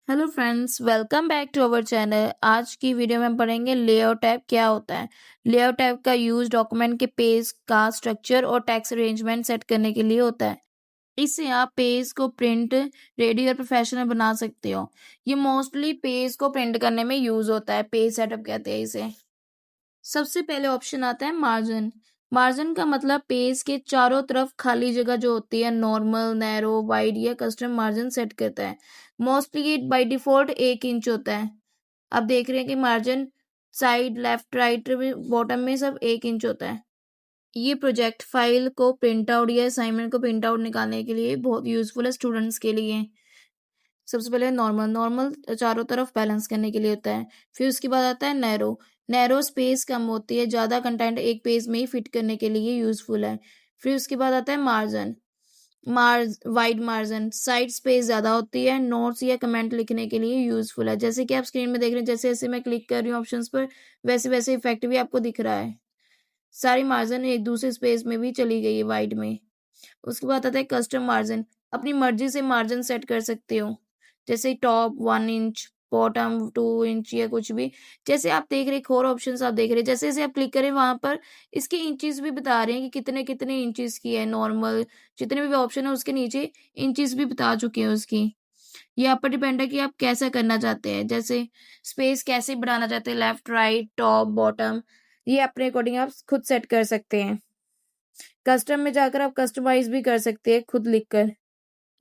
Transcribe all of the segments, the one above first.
Hello friends, welcome back to our channel. आज की video में हम पढ़ेंगे लेआउट टैब क्या होता है। लेआउट टैब का यूज डॉक्यूमेंट के पेज का स्ट्रक्चर और टेक्स्ट अरेंजमेंट सेट करने के लिए होता है। इससे आप पेज को प्रिंट, रेडी और प्रोफेशनल बना सकते हो। ये मोस्टली पेज को प्रिंट करने में यूज होता है। पेज सेटअप कहते हैं इसे। सबसे पहले ऑप्शन आता है मार्जिन। मार्जिन का मतलब पेज के चारों तरफ खाली जगह जो होती है, नॉर्मल, नैरो, वाइड या कस्टम मार्जिन सेट करता है। मोस्टली ये बाय डिफॉल्ट 1 इंच होता है। आप देख रहे हैं कि margin side, left, right, bottom में सब 1 इंच होता है। ये प्रोजेक्ट फाइल को प्रिंट आउट या असाइनमेंट को प्रिंट आउट निकालने के लिए बहुत यूजफुल है स्टूडेंट्स के लिए। सबसे पहले नॉर्मल नॉर्मल चारों तरफ बैलेंस करने के लिए होता है। फिर उसके बाद आता है नैरो। नैरो स्पेस कम होती है, ज़्यादा कंटेंट एक पेज में ही फिट करने के लिए यूजफुल है। फिर उसके बाद आता है margin. Wide margin, side space ज़्यादा होती है, नोट्स या कमेंट लिखने के लिए यूजफुल है। जैसे कि आप स्क्रीन में देख रहे हैं, जैसे जैसे मैं क्लिक कर रही हूँ ऑप्शंस पर, वैसे वैसे इफेक्ट भी आपको दिख रहा है। सारी मार्जिन एक दूसरे स्पेस में भी चली गई है वाइड में। उसके बाद आता है कस्टम मार्जिन। अपनी मर्जी से मार्जिन सेट कर सकते हो, जैसे टॉप 1 इंच, बॉटम 2 इंच या कुछ भी। जैसे आप देख रहे, एक और ऑप्शन आप देख रहे हैं, जैसे जैसे आप क्लिक करें वहां पर इसके इंचेस भी बता रहे हैं कि कितने कितने इंचेस की है। नॉर्मल जितने भी ऑप्शन है उसके नीचे इंचेस भी बता चुके हैं उसकी। ये आप पर डिपेंड है कि आप कैसा करना चाहते हैं, जैसे स्पेस कैसे बढ़ाना चाहते हैं, लेफ्ट, राइट, टॉप, बॉटम। ये अपने अकॉर्डिंग आप खुद सेट कर सकते हैं। कस्टम में जाकर आप कस्टमाइज भी कर सकते हैं खुद लिखकर।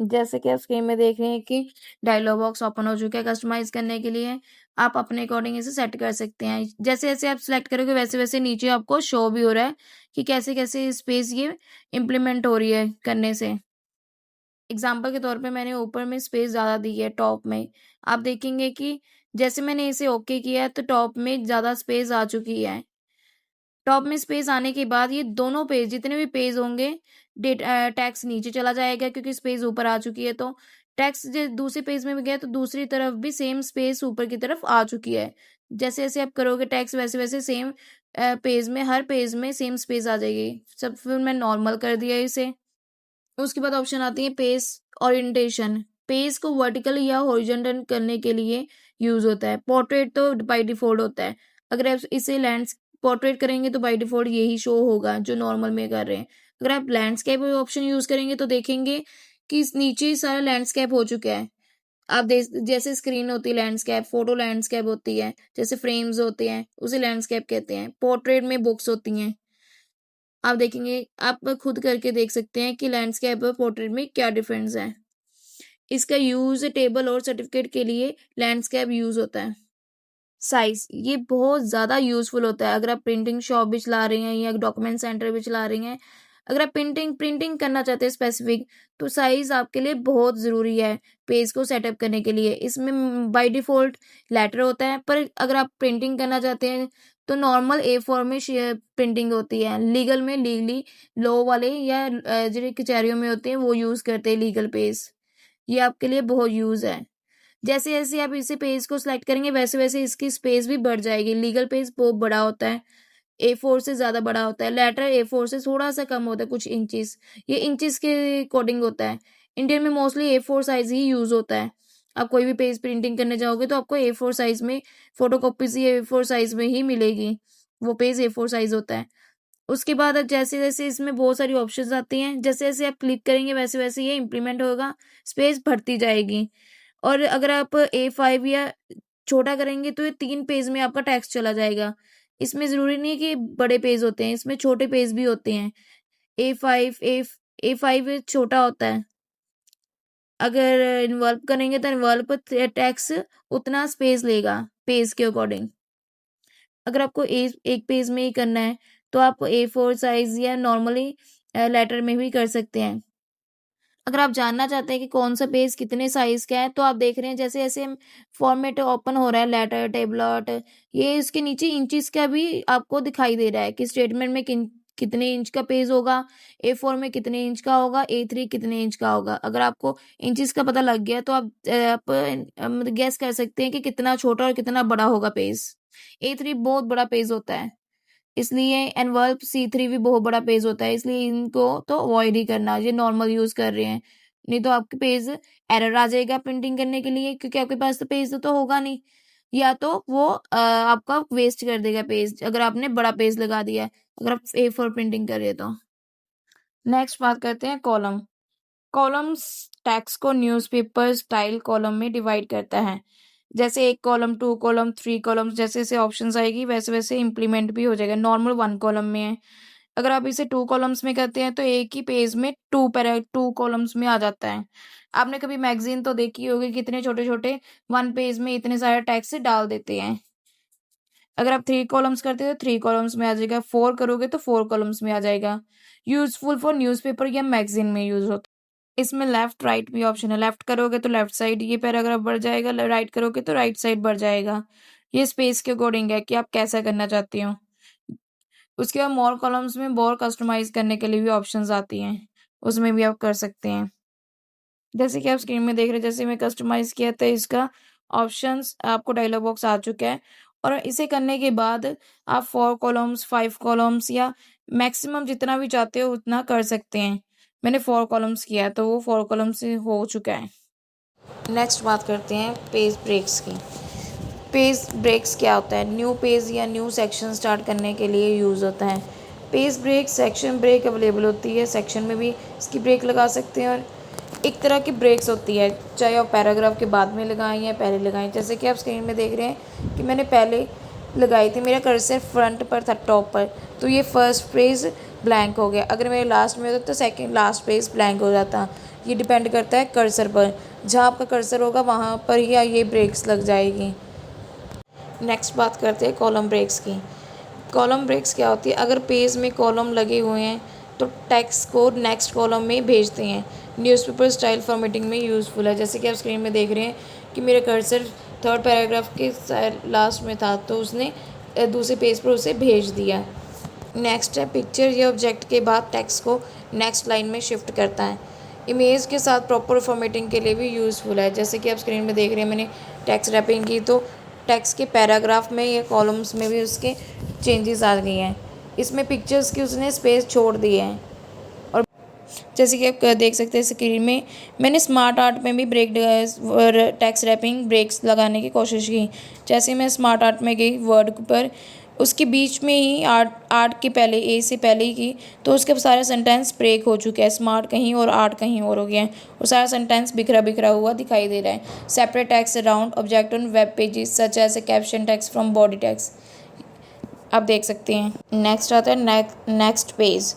जैसे कि आप स्क्रीन में देख रहे हैं कि डायलॉग बॉक्स ओपन हो चुका है। कस्टमाइज करने के लिए आप अपने अकॉर्डिंग इसे सेट कर सकते हैं। जैसे जैसे आप सिलेक्ट करोगे वैसे वैसे नीचे आपको शो भी हो रहा है कि कैसे कैसे स्पेस ये इम्प्लीमेंट हो रही है करने से। एग्जाम्पल के तौर पे मैंने ऊपर में स्पेस ज़्यादा दी है टॉप में। आप देखेंगे कि जैसे मैंने इसे ओके किया है तो टॉप में ज़्यादा स्पेस आ चुकी है। टॉप में स्पेस आने के बाद ये दोनों पेज, जितने भी पेज होंगे, टैक्स नीचे चला जाएगा क्योंकि स्पेस ऊपर आ चुकी है। तो टैक्स दूसरे पेज में भी गया तो दूसरी तरफ भी सेम स्पेस ऊपर की तरफ आ चुकी है। जैसे जैसे आप करोगे टैक्स वैसे वैसे सेम पेज में, हर पेज में सेम स्पेस आ जाएगी। सब फिर मैं नॉर्मल कर दिया इसे। उसके बाद ऑप्शन आती है पेज ओरिएंटेशन। पेज को वर्टिकल या हॉरिजॉन्टल करने के लिए यूज होता है। पोर्ट्रेट तो बाय डिफॉल्ट होता है। अगर आप इसे पोर्ट्रेट करेंगे तो बाय डिफॉल्ट यही शो होगा जो नॉर्मल में कर रहे हैं। अगर आप लैंडस्केप ऑप्शन यूज करेंगे तो देखेंगे कि इस नीचे ही सारा लैंडस्केप हो चुका है। आप देख, जैसे स्क्रीन होती है लैंडस्केप, फोटो लैंडस्केप होती है, जैसे फ्रेम्स होते हैं उसे लैंडस्केप कहते हैं। पोर्ट्रेट में बुक्स होती हैं। आप देखेंगे, आप खुद करके देख सकते हैं कि लैंडस्केप और पोर्ट्रेट में क्या डिफरेंस है। इसका यूज टेबल और सर्टिफिकेट के लिए लैंडस्केप यूज होता है। साइज ये बहुत ज़्यादा यूजफुल होता है अगर आप प्रिंटिंग शॉप भी चला रही हैं या डॉक्यूमेंट सेंटर भी चला रही हैं। अगर आप प्रिंटिंग प्रिंटिंग करना चाहते हैं स्पेसिफिक, तो साइज आपके लिए बहुत ज़रूरी है पेज को सेटअप करने के लिए। इसमें बाय डिफ़ॉल्ट लेटर होता है, पर अगर आप प्रिंटिंग करना चाहते हैं तो नॉर्मल A4 में प्रिंटिंग होती है। लीगल में लीगली लॉ वाले या जो कचहरियों में होते हैं वो यूज़ करते हैं लीगल पेज। ये आपके लिए बहुत यूज़ है। जैसे जैसे आप इसे पेज को सिलेक्ट करेंगे वैसे वैसे इसकी स्पेस भी बढ़ जाएगी। लीगल पेज बहुत बड़ा होता है, A4 से ज़्यादा बड़ा होता है। लेटर A4 से थोड़ा सा कम होता है, कुछ इंचेस। ये इंचेस के अकॉर्डिंग होता है। इंडियन में मोस्टली A4 साइज ही यूज होता है। आप कोई भी पेज प्रिंटिंग करने जाओगे तो आपको A4 साइज में फोटोकॉपी से A4 साइज में ही मिलेगी। वो पेज A4 साइज होता है। उसके बाद अब जैसे जैसे इसमें बहुत सारी ऑप्शंस आती हैं, जैसे जैसे आप क्लिक करेंगे वैसे वैसे ये इम्प्लीमेंट होगा, स्पेस बढ़ती जाएगी। और अगर आप A5 या छोटा करेंगे तो ये 3 पेज में आपका टेक्स्ट चला जाएगा। इसमें ज़रूरी नहीं है कि बड़े पेज होते हैं, इसमें छोटे पेज भी होते हैं। A5 A5 छोटा होता है। अगर इन्वॉल्व करेंगे तो इन्वॉल्व टेक्स्ट उतना स्पेस लेगा पेज के अकॉर्डिंग। अगर आपको एक पेज में ही करना है तो आप A4 साइज या नॉर्मली लेटर में भी कर सकते हैं। अगर आप जानना चाहते हैं कि कौन सा पेज कितने साइज का है तो आप देख रहे हैं जैसे जैसे फॉर्मेट ओपन हो रहा है, लेटर, टेबलॉट, ये इसके नीचे इंचेस का भी आपको दिखाई दे रहा है कि स्टेटमेंट में कितने इंच का पेज होगा, A4 में कितने इंच का होगा, A3 कितने इंच का होगा। अगर आपको इंचेस का पता लग गया तो आप गैस कर सकते हैं कि कितना छोटा और कितना बड़ा होगा पेज। A3 बहुत बड़ा पेज होता है, इसलिए एनवल्प C3 भी बहुत बड़ा पेज होता है, इसलिए इनको तो अवॉइड ही करना। ये नॉर्मल यूज कर रहे हैं, नहीं तो आपके पेज एरर आ जाएगा प्रिंटिंग करने के लिए, क्योंकि आपके पास तो पेज तो होगा नहीं, या तो वो आपका वेस्ट कर देगा पेज अगर आपने बड़ा पेज लगा दिया है, अगर आप A4 प्रिंटिंग कर रहे हो तो। नेक्स्ट बात करते हैं कॉलम। कॉलम्स टेक्स्ट को न्यूज़पेपर स्टाइल कॉलम में डिवाइड करता है। जैसे 1 कॉलम, 2 कॉलम, 3 कॉलम्स, जैसे जैसे ऑप्शंस आएगी वैसे वैसे इम्प्लीमेंट भी हो जाएगा। नॉर्मल 1 कॉलम में है, अगर आप इसे 2 कॉलम्स में करते हैं तो एक ही पेज में 2 कॉलम्स में आ जाता है। आपने कभी मैगजीन तो देखी होगी, कितने छोटे छोटे 1 पेज में इतने सारे टेक्स्ट डाल देते हैं। अगर आप 3 कॉलम्स करते हो तो 3 कॉलम्स में आ जाएगा, 4 करोगे तो 4 कॉलम्स में आ जाएगा। यूजफुल फॉर न्यूज़पेपर या मैगजीन में यूज होता है। इसमें लेफ्ट राइट भी ऑप्शन है, लेफ्ट करोगे तो लेफ्ट साइड ये पैराग्राफ बढ़ जाएगा, राइट करोगे तो राइट साइड बढ़ जाएगा। ये स्पेस के अकॉर्डिंग है कि आप कैसा करना चाहती हो। उसके बाद मोर कॉलम्स में मोर कस्टमाइज करने के लिए भी ऑप्शंस आती हैं, उसमें भी आप कर सकते हैं। जैसे कि आप स्क्रीन में देख रहे हैं, जैसे मैं कस्टमाइज किया था इसका ऑप्शंस, आपको डायलॉग बॉक्स आ चुका है। और इसे करने के बाद आप 4 कॉलम्स, 5 कॉलम्स या मैक्सिमम जितना भी चाहते हो उतना कर सकते हैं। मैंने 4 कॉलम्स किया है तो वो 4 कॉलम्स से हो चुका है। नेक्स्ट बात करते हैं पेज ब्रेक्स की। पेज ब्रेक्स क्या होता है? न्यू पेज या न्यू सेक्शन स्टार्ट करने के लिए यूज़ होता है। Page break, section break available होती है, सेक्शन में भी इसकी ब्रेक लगा सकते हैं। और एक तरह की ब्रेक्स होती है, चाहे आप पैराग्राफ के बाद में लगाएं या पहले लगाएं। जैसे कि आप स्क्रीन में देख रहे हैं कि मैंने पहले लगाई थी, मेरा कर्सर फ्रंट पर था, टॉप पर, तो ये फर्स्ट पेज ब्लैंक हो गया। अगर मेरे लास्ट में होता तो सेकंड लास्ट पेज ब्लैंक हो जाता। ये डिपेंड करता है कर्सर पर, जहाँ आपका कर्सर होगा वहाँ पर ही ये ब्रेक्स लग जाएगी। नेक्स्ट बात करते हैं कॉलम ब्रेक्स की। कॉलम ब्रेक्स क्या होती है? अगर पेज में कॉलम लगे हुए हैं तो टेक्स्ट को नेक्स्ट कॉलम में भेजते हैं। न्यूज़पेपर स्टाइल फॉर्मेटिंग में यूज़फुल है। जैसे कि आप स्क्रीन में देख रहे हैं कि मेरा कर्सर थर्ड पैराग्राफ के लास्ट में था, तो उसने दूसरे पेज पर उसे भेज दिया। नेक्स्ट है पिक्चर या ऑब्जेक्ट के बाद टेक्स्ट को नेक्स्ट लाइन में शिफ्ट करता है। इमेज के साथ प्रॉपर फॉर्मेटिंग के लिए भी यूज़फुल है। जैसे कि आप स्क्रीन में देख रहे हैं, मैंने टेक्स्ट रैपिंग की तो टेक्स्ट के पैराग्राफ में या कॉलम्स में भी उसके चेंजेस आ गई हैं। इसमें पिक्चर्स की उसने स्पेस छोड़ दी है। और जैसे कि आप देख सकते हैं स्क्रीन में, मैंने स्मार्ट आर्ट में भी ब्रेक और टेक्स्ट रैपिंग ब्रेक्स लगाने की कोशिश की। जैसे मैं स्मार्ट आर्ट में गई वर्ड पर, उसके बीच में ही आर्ट आर्ट के पहले ए से पहले ही की, तो उसके सारा सेंटेंस ब्रेक हो चुका है। स्मार्ट कहीं और आर्ट कहीं और हो गया है, और सारा सेंटेंस बिखरा बिखरा हुआ दिखाई दे रहा है। Separate text around object on web pages such as a caption text from body text, आप देख सकते हैं। नेक्स्ट आता है next page.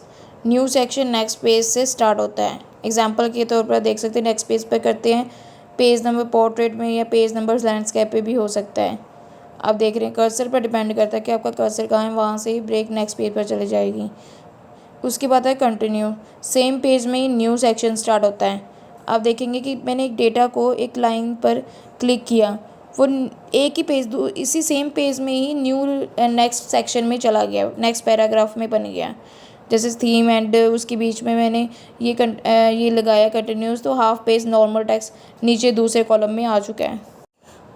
New section next page से स्टार्ट होता है। एग्जाम्पल के तौर पर देख सकते हैं, नेक्स्ट पेज पर करते हैं, पेज नंबर पोर्ट्रेट में या पेज नंबर लैंडस्केप पे भी हो सकता है। आप देख रहे हैं कर्सर पर डिपेंड करता है कि आपका कर्सर कहाँ है, वहाँ से ही ब्रेक नेक्स्ट पेज पर चली जाएगी। उसके बाद है कंटिन्यू। सेम पेज में ही न्यू सेक्शन स्टार्ट होता है। आप देखेंगे कि मैंने एक डेटा को एक लाइन पर क्लिक किया, वो एक ही पेज इसी सेम पेज में ही न्यू नेक्स्ट सेक्शन में चला गया, नेक्स्ट पैराग्राफ में बन गया। जैसे थीम एंड उसके बीच में मैंने ये लगाया कंटिन्यूस, तो हाफ पेज नॉर्मल टेक्स्ट नीचे दूसरे कॉलम में आ चुका है।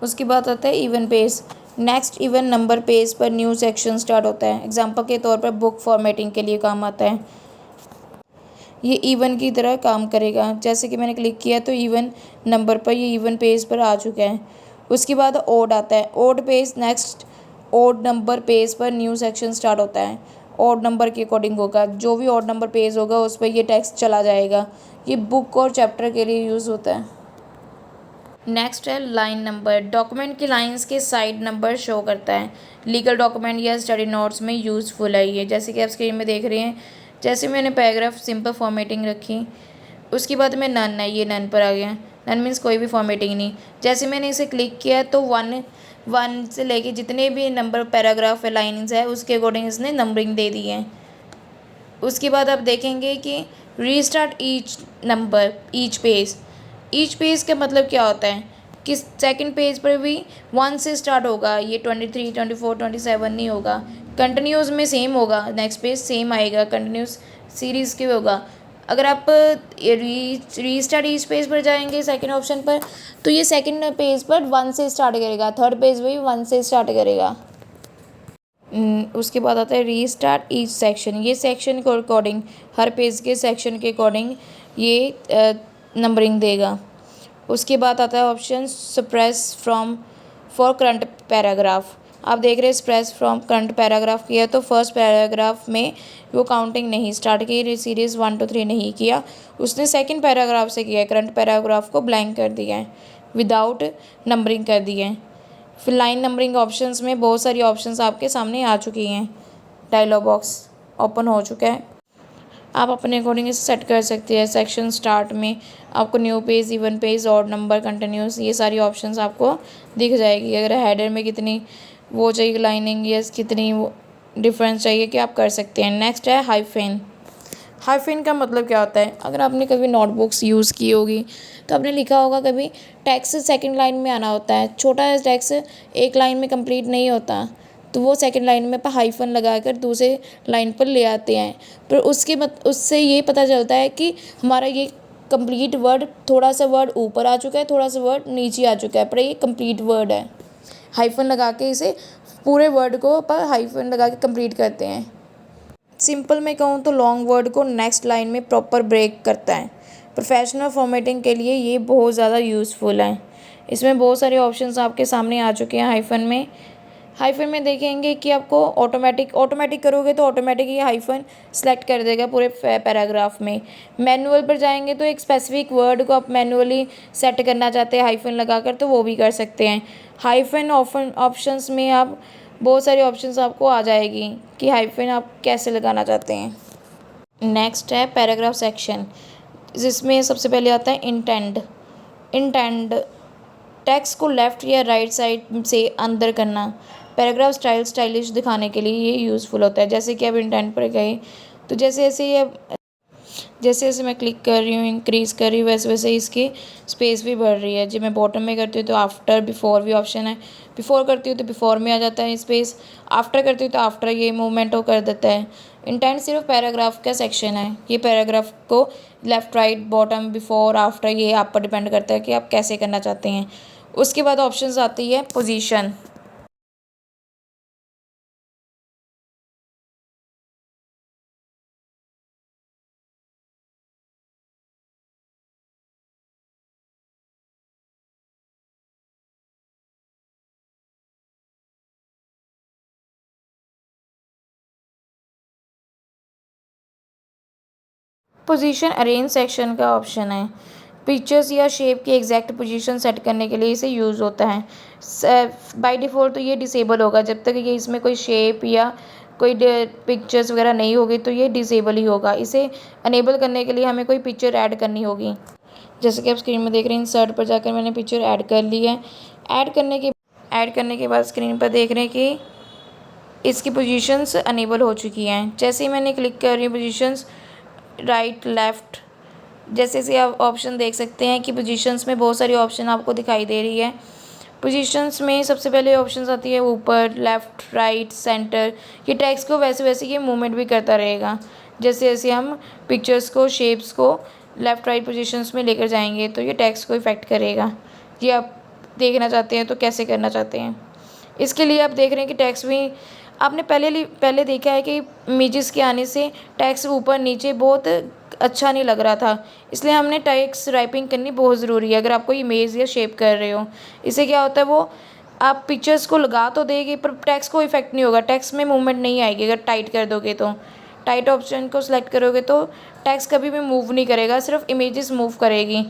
उसके बाद आता है even page. Next even number page पर न्यू सेक्शन स्टार्ट होता है। एग्जाम्पल के तौर पर बुक फॉर्मेटिंग के लिए काम आता है। ये इवन की तरह काम करेगा। जैसे कि मैंने क्लिक किया तो इवन नंबर पर, ये इवन पेज पर आ चुका है। उसके बाद ओड आता है। Odd page next odd number page पर न्यू सेक्शन स्टार्ट होता है। ओड नंबर के अकॉर्डिंग होगा, जो भी ओड नंबर पेज होगा उस पर ये टेक्स्ट चला जाएगा। ये बुक और चैप्टर के लिए यूज़ होता है। नेक्स्ट है लाइन नंबर। डॉक्यूमेंट की लाइंस के साइड नंबर शो करता है। लीगल डॉक्यूमेंट या स्टडी नोट्स में यूज़फुल है ये। जैसे कि आप स्क्रीन में देख रहे हैं, जैसे मैंने पैराग्राफ सिंपल फॉर्मेटिंग रखी, उसके बाद में नन है, ये नन पर आ गया। नन मीन्स कोई भी फॉर्मेटिंग नहीं। जैसे मैंने इसे क्लिक किया तो वन से लेके जितने भी नंबर पैराग्राफ है, लाइन्स है, उसके अकॉर्डिंग इसने नंबरिंग दे दी है। उसके बाद आप देखेंगे कि restart each page. Each page का मतलब क्या होता है कि सेकंड पेज पर भी 1 से स्टार्ट होगा, ये 23, 24, 27 नहीं होगा। कंटिन्यूस में सेम होगा, नेक्स्ट पेज सेम आएगा, कंटिन्यूस सीरीज़ के होगा। अगर आप रीस्टार्ट ईच पेज पर जाएंगे सेकंड ऑप्शन पर, तो ये सेकंड पेज पर 1 से स्टार्ट करेगा, थर्ड पेज भी 1 से स्टार्ट करेगा। उसके बाद आता है रीस्टार्ट ईच सेक्शन। ये सेक्शन के अकॉर्डिंग, हर पेज के सेक्शन के अकॉर्डिंग ये नंबरिंग देगा। उसके बाद आता है option suppress from for current paragraph. आप देख रहे हैं सप्रेस फ्रॉम करंट पैराग्राफ किया तो फर्स्ट पैराग्राफ में वो काउंटिंग नहीं स्टार्ट की, सीरीज़ 1 to 3 नहीं किया, उसने सेकंड पैराग्राफ से किया है, करंट पैराग्राफ को ब्लैंक कर दिया है, विदाउट नंबरिंग कर दिया है। फिर लाइन नंबरिंग ऑप्शंस में बहुत सारी ऑप्शंस आपके सामने आ चुकी हैं, डायलॉग बॉक्स ओपन हो चुका है, आप अपने अकॉर्डिंग इसे सेट कर सकते हैं। सेक्शन स्टार्ट में आपको new page, even page, odd number, continuous, ये सारी ऑप्शंस आपको दिख जाएगी। अगर हेडर में कितनी वो चाहिए लाइनिंग या कितनी वो डिफरेंस चाहिए कि आप कर सकते हैं। नेक्स्ट है हाइफेन। हाइफेन का मतलब क्या होता है, अगर आपने कभी नोटबुक्स यूज़ की होगी तो आपने लिखा होगा कभी टेक्स्ट सेकंड लाइन में आना होता है, छोटा टेक्स्ट एक लाइन में कंप्लीट नहीं होता, तो वो सेकंड लाइन में हाइफन लगाकर दूसरे लाइन पर ले आते हैं। पर उससे ये पता चलता है कि हमारा ये कंप्लीट वर्ड, थोड़ा सा वर्ड ऊपर आ चुका है, थोड़ा सा वर्ड नीचे आ चुका है, पर ये कंप्लीट वर्ड है। हाइफन लगा के इसे पूरे वर्ड को पर हाइफन लगा के कंप्लीट करते हैं। सिंपल में कहूँ तो लॉन्ग वर्ड को नेक्स्ट लाइन में प्रॉपर ब्रेक करता है। प्रोफेशनल फॉर्मेटिंग के लिए ये बहुत ज़्यादा यूज़फुल है। इसमें बहुत सारे ऑप्शंस आपके सामने आ चुके हैं। हाइफन में देखेंगे कि आपको ऑटोमेटिक करोगे तो ऑटोमेटिक ये हाइफन सेलेक्ट कर देगा पूरे पैराग्राफ में। मैनुअल पर जाएंगे तो एक स्पेसिफिक वर्ड को आप मैनुअली सेट करना चाहते हैं हाइफन लगाकर तो वो भी कर सकते हैं। हाइफन ऑप्शंस में आप बहुत सारी ऑप्शंस आपको आ जाएगी कि हाइफन आप कैसे लगाना चाहते हैं। नेक्स्ट है पैराग्राफ सेक्शन, जिसमें सबसे पहले आता है इंटेंड टेक्स्ट को लेफ़्ट या राइट साइड से अंदर करना। पैराग्राफ स्टाइलिश दिखाने के लिए ये यूज़फुल होता है। जैसे कि अब इंटेंट पर गए तो जैसे जैसे मैं क्लिक कर रही हूँ, इंक्रीज़ कर रही हूँ, वैसे वैसे इसकी स्पेस भी बढ़ रही है। जब मैं बॉटम में करती हूँ तो आफ्टर बिफोर भी ऑप्शन है, बिफोर करती हूँ तो बिफोर में आ जाता है स्पेस, आफ्टर करती हूँ तो आफ्टर ये मूवमेंट हो कर देता है। इंटेंट सिर्फ पैराग्राफ का सेक्शन है, ये पैराग्राफ को left, right, bottom, before, after ये आप पर डिपेंड करता है कि आप कैसे करना चाहते हैं। उसके बाद ऑप्शंस आती है पोजीशन। पोजीशन अरेंज सेक्शन का ऑप्शन है। पिक्चर्स या शेप की एग्जैक्ट पोजीशन सेट करने के लिए इसे यूज़ होता है। बाय डिफ़ॉल्ट तो ये डिसेबल होगा, जब तक ये इसमें कोई शेप या कोई पिक्चर्स वगैरह नहीं होगी तो ये डिसेबल ही होगा। इसे अनेबल करने के लिए हमें कोई पिक्चर ऐड करनी होगी। जैसे कि आप स्क्रीन में देख रहे हैं, इंसर्ट पर जाकर मैंने पिक्चर ऐड कर ली है। ऐड करने के बाद स्क्रीन पर देख रहे हैं कि इसकी पोजीशंस अनेबल हो चुकी हैं। जैसे ही मैंने क्लिक कर रही हूँ पोजीशंस राइट, लेफ़्ट, जैसे आप ऑप्शन देख सकते हैं कि पोजीशंस में बहुत सारी ऑप्शन आपको दिखाई दे रही है। पोजीशंस में सबसे पहले ऑप्शंस आती है ऊपर, लेफ़्ट, राइट, सेंटर। ये टेक्स्ट को वैसे वैसे ये मूवमेंट भी करता रहेगा। जैसे जैसे हम पिक्चर्स को, शेप्स को लेफ़्ट राइट पोजीशंस में लेकर जाएंगे तो ये टेक्स्ट को इफ़ेक्ट करेगा। ये आप देखना चाहते हैं तो कैसे करना चाहते हैं। इसके लिए आप देख रहे हैं कि टेक्स्ट भी आपने पहले देखा है कि इमेजेस के आने से टेक्स्ट ऊपर नीचे बहुत अच्छा नहीं लग रहा था, इसलिए हमने टेक्स्ट रैपिंग करनी बहुत ज़रूरी है अगर आप कोई इमेज या शेप कर रहे हो। इससे क्या होता है, वो आप पिक्चर्स को लगा तो देगी पर टेक्स्ट को इफेक्ट नहीं होगा, टेक्स्ट में मूवमेंट नहीं आएगी। अगर टाइट कर दोगे तो टाइट ऑप्शन को सिलेक्ट करोगे तो टेक्स्ट कभी भी मूव नहीं करेगा, सिर्फ इमेजेस मूव करेगी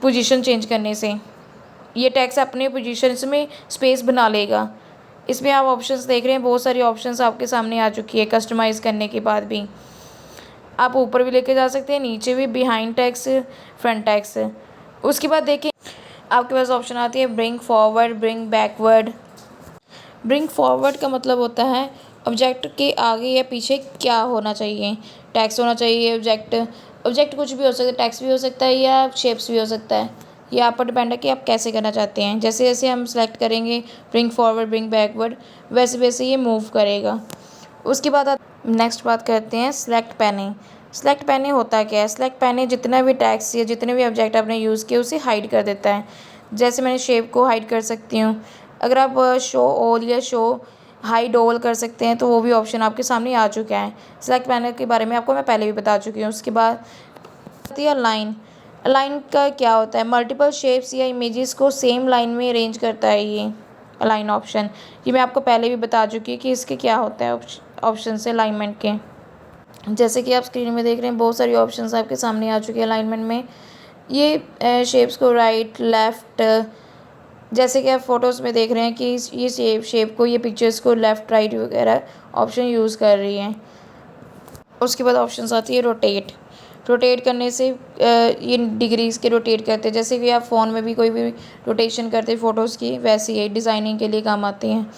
पोजीशन चेंज करने से। ये टेक्स्ट अपने पोजीशंस में स्पेस बना लेगा। इसमें आप ऑप्शंस देख रहे हैं, बहुत सारी ऑप्शंस आपके सामने आ चुकी है। कस्टमाइज़ करने के बाद भी आप ऊपर भी लेके जा सकते हैं, नीचे भी, बिहाइंड टेक्स्ट, फ्रंट टेक्स्ट। उसके बाद देखिए आपके पास ऑप्शन आती है bring forward, bring backward. Bring forward का मतलब होता है ऑब्जेक्ट के आगे या पीछे क्या होना चाहिए। टेक्स्ट होना चाहिए, ऑब्जेक्ट कुछ भी हो सकता है, टेक्स्ट भी हो सकता है या शेप्स भी हो सकता है। ये आप पर डिपेंड है कि आप कैसे करना चाहते हैं। जैसे जैसे हम सेलेक्ट करेंगे ब्रिंग फॉरवर्ड, ब्रिंग बैकवर्ड, वैसे वैसे ये मूव करेगा। उसके बाद नेक्स्ट बात करते हैं सेलेक्ट पैने। सेलेक्ट पैने होता क्या है? सेलेक्ट पैने जितना भी टेक्स्ट या जितने भी ऑब्जेक्ट आपने यूज़ किए उसे हाइड कर देता है। जैसे मैंने शेप को हाइड कर सकती हूँ। अगर आप शो ऑल या शो हाइड ऑल कर सकते हैं तो वो भी ऑप्शन आपके सामने आ चुका है। सेलेक्ट पैनल के बारे में आपको मैं पहले भी बता चुकी हूँ। उसके बाद आती है लाइन। अलाइन का क्या होता है? मल्टीपल शेप्स या इमेजेस को सेम लाइन में अरेंज करता है ये अलाइन ऑप्शन। ये मैं आपको पहले भी बता चुकी हूँ कि इसके क्या होता है ऑप्शन से अलाइनमेंट के। जैसे कि आप स्क्रीन में देख रहे हैं, बहुत सारी ऑप्शंस आपके सामने आ चुकी है अलाइनमेंट में। ये शेप्स को राइट, लेफ़्ट, जैसे कि आप फ़ोटोज़ में देख रहे हैं कि ये शेप को, ये पिक्चर्स को लेफ़्ट, राइट वगैरह ऑप्शन यूज़ कर रही हैं। उसके बाद ऑप्शंस आती है रोटेट। रोटेट करने से ये डिग्रीज़ के रोटेट करते हैं। जैसे कि आप फ़ोन में भी कोई भी रोटेशन करते हैं फ़ोटोज़ की, वैसे ही डिज़ाइनिंग के लिए काम आती हैं।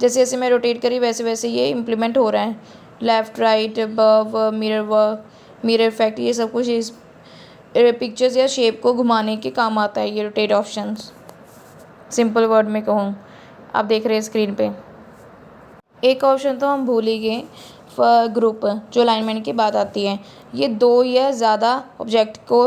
जैसे जैसे मैं रोटेट करी वैसे वैसे ये इम्प्लीमेंट हो रहा है। Left, right, above, mirror work, mirror effect, ये सब कुछ इस पिक्चर्स या शेप को घुमाने के काम आता है ये रोटेट ऑप्शंस। सिंपल वर्ड में कहूँ, आप देख रहे हैं स्क्रीन पे। एक ऑप्शन तो हम भूल ही गए, ग्रुप, जो अलाइनमेंट की बात आती है। ये दो या ज़्यादा ऑब्जेक्ट को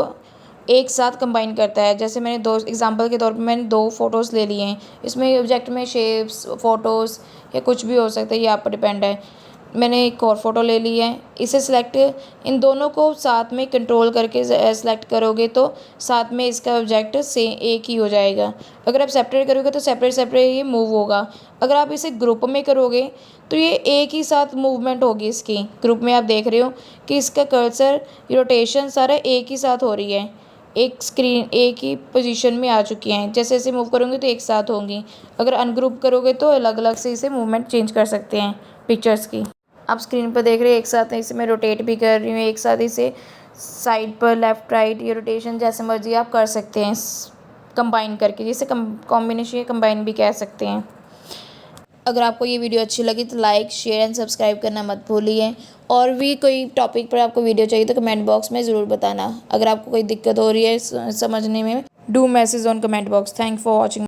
एक साथ कंबाइन करता है। जैसे मैंने दो एग्जांपल के तौर पे मैंने दो फ़ोटोज़ ले लिए हैं। इसमें ऑब्जेक्ट में शेप्स, फ़ोटोज़ या कुछ भी हो सकता है, ये आप पर डिपेंड है। मैंने एक और फ़ोटो ले ली है, इसे सिलेक्ट, इन दोनों को साथ में कंट्रोल करके सेलेक्ट करोगे तो साथ में इसका ऑब्जेक्ट से एक ही हो जाएगा। अगर आप सेपरेट करोगे तो सेपरेट सेपरेट ये मूव होगा। अगर आप इसे ग्रुप में करोगे तो ये एक ही साथ मूवमेंट होगी इसकी। ग्रुप में आप देख रहे हो कि इसका कर्सर, रोटेशन सारा एक ही साथ हो रही है, एक स्क्रीन एक ही पोजीशन में आ चुकी हैं। जैसे जैसे मूव करोगे तो एक साथ होंगी। अगर अनग्रुप करोगे तो अलग अलग से इसे मूवमेंट चेंज कर सकते हैं पिक्चर्स की। आप स्क्रीन पर देख रहे हैं, एक साथ इसे मैं रोटेट भी कर रही हूँ, एक साथ इसे साइड पर लेफ़्ट राइट, ये रोटेशन जैसे मर्जी आप कर सकते हैं कंबाइन करके, जिसे कॉम्बिनेशन कंबाइन भी कह सकते हैं। अगर आपको ये वीडियो अच्छी लगी तो लाइक, शेयर एंड सब्सक्राइब करना मत भूलिए। और भी कोई टॉपिक पर आपको वीडियो चाहिए तो कमेंट बॉक्स में ज़रूर बताना। अगर आपको कोई दिक्कत हो रही है समझने में, do message on comment box. Thank for watching.